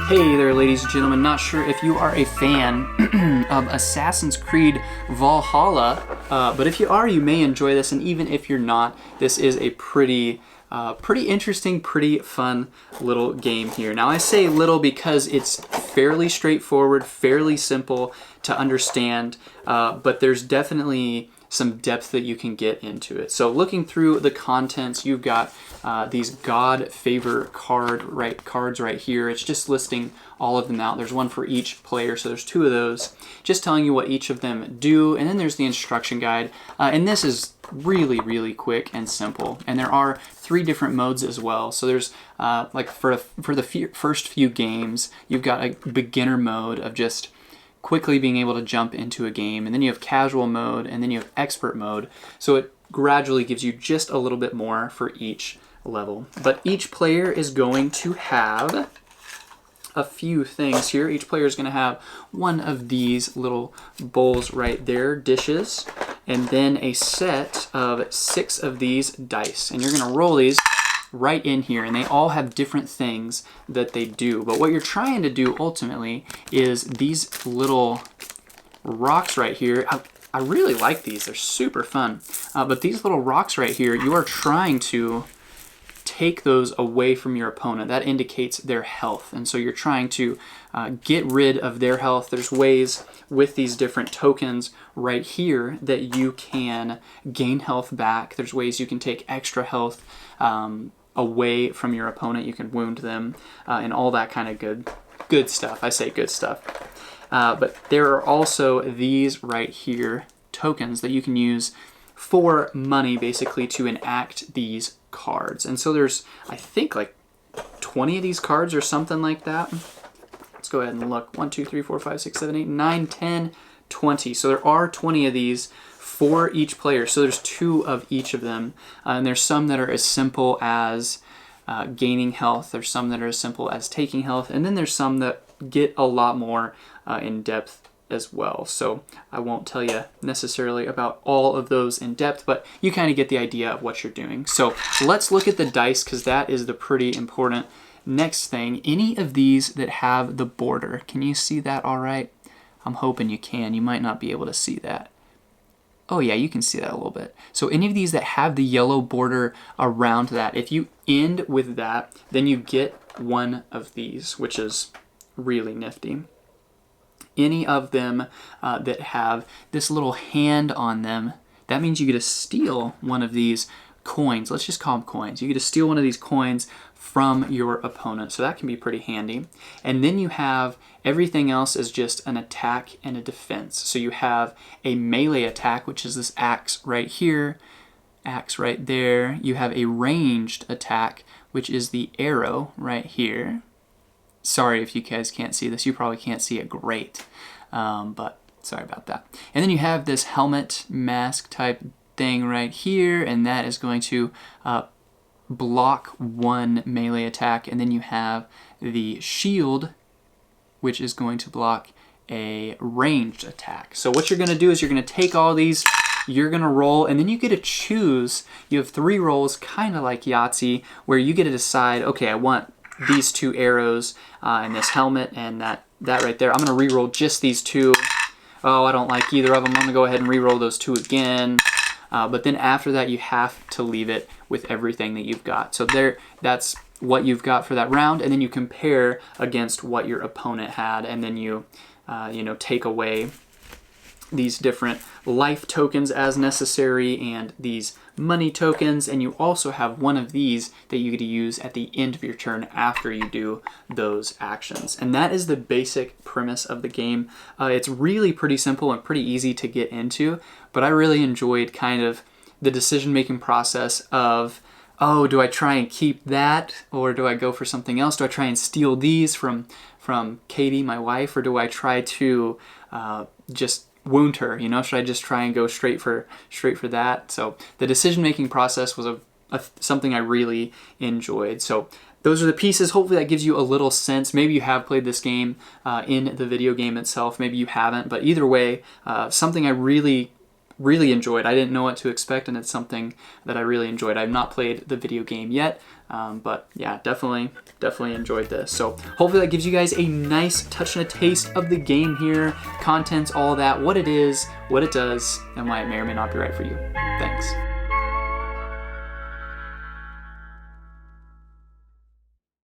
Hey there, ladies and gentlemen. Not sure if you are a fan of Assassin's Creed Valhalla, but if you are, you may enjoy this, and even if you're not, this is a pretty interesting, pretty fun little game here. Now, I say little because it's fairly straightforward, fairly simple to understand, but there's definitely some depth that you can get into it. So looking through the contents, you've got these God Favor cards right here. It's just listing all of them out. There's one for each player, so there's two of those, just telling you what each of them do. And then there's the instruction guide, and this is really quick and simple. And there are 3 different modes as well. So there's like for the first few games, you've got a beginner mode of just quickly being able to jump into a game, and then you have casual mode, and then you have expert mode. So it gradually gives you just a little bit more for each level. But each player is going to have a few things here. Each player is going to have one of these little bowls right there, dishes, and then a set of 6 of these dice. And you're going to roll these right in here, and they all have different things that they do. But what you're trying to do ultimately is these little rocks right here. I really like these. They're super fun. But these little rocks right here, you are trying to take those away from your opponent. That indicates their health. And so you're trying to get rid of their health. There's ways with these different tokens right here that you can gain health back. There's ways you can take extra health away from your opponent. You can wound them and all that kind of good stuff. I say good stuff. But there are also these right here, tokens that you can use for money, basically, to enact these cards. And so there's, I think, like 20 of these cards or something like that. Let's go ahead and look. 1, 2, 3, 4, 5, 6, 7, 8, 9, 10, 20. So there are 20 of these for each player. So there's 2 of each of them. And there's some that are as simple as gaining health. There's some that are as simple as taking health. And then there's some that get a lot more in depth as well. So I won't tell you necessarily about all of those in depth, but you kind of get the idea of what you're doing. So let's look at the dice, because that is the pretty important next thing. Any of these that have the border, can you see that all right? I'm hoping you can. You might not be able to see that. Oh yeah, you can see that a little bit. So any of these that have the yellow border around that, if you end with that, then you get one of these, which is really nifty. Any of them that have this little hand on them, that means you get to steal one of these coins. Let's just call them coins. You get to steal one of these coins from your opponent. So that can be pretty handy. And then you have everything else is just an attack and a defense. So you have a melee attack, which is this axe right here, axe right there. You have a ranged attack, which is the arrow right here. Sorry if you guys can't see this. You probably can't see it great, but sorry about that. And then you have this helmet mask type thing right here, and that is going to block one melee attack. And then you have the shield, which is going to block a ranged attack. So what you're going to do is you're going to take all these, you're going to roll, and then you get to choose. You have 3 rolls, kind of like Yahtzee, where you get to decide, okay, I want these 2 arrows and this helmet and that right there. I'm going to re-roll just these 2. Oh, I don't like either of them. I'm going to go ahead and re-roll those 2 again. But then after that, you have to leave it with everything that you've got. So that's what you've got for that round, and then you compare against what your opponent had, and then you take away these different life tokens as necessary and these money tokens, and you also have one of these that you get to use at the end of your turn after you do those actions. And that is the basic premise of the game. It's really pretty simple and pretty easy to get into, but I really enjoyed kind of the decision-making process of, oh, do I try and keep that, or do I go for something else? Do I try and steal these from Katie, my wife, or do I try to just wound her? Should I just try and go straight for that? So the decision-making process was something I really enjoyed. So those are the pieces. Hopefully that gives you a little sense. Maybe you have played this game in the video game itself. Maybe you haven't. But either way, something I really really enjoyed. I didn't know what to expect, and it's something that I really enjoyed. I've not played the video game yet, but yeah, definitely enjoyed this. So hopefully that gives you guys a nice touch and a taste of the game here, contents, all that, what it is, what it does, and why it may or may not be right for you. Thanks.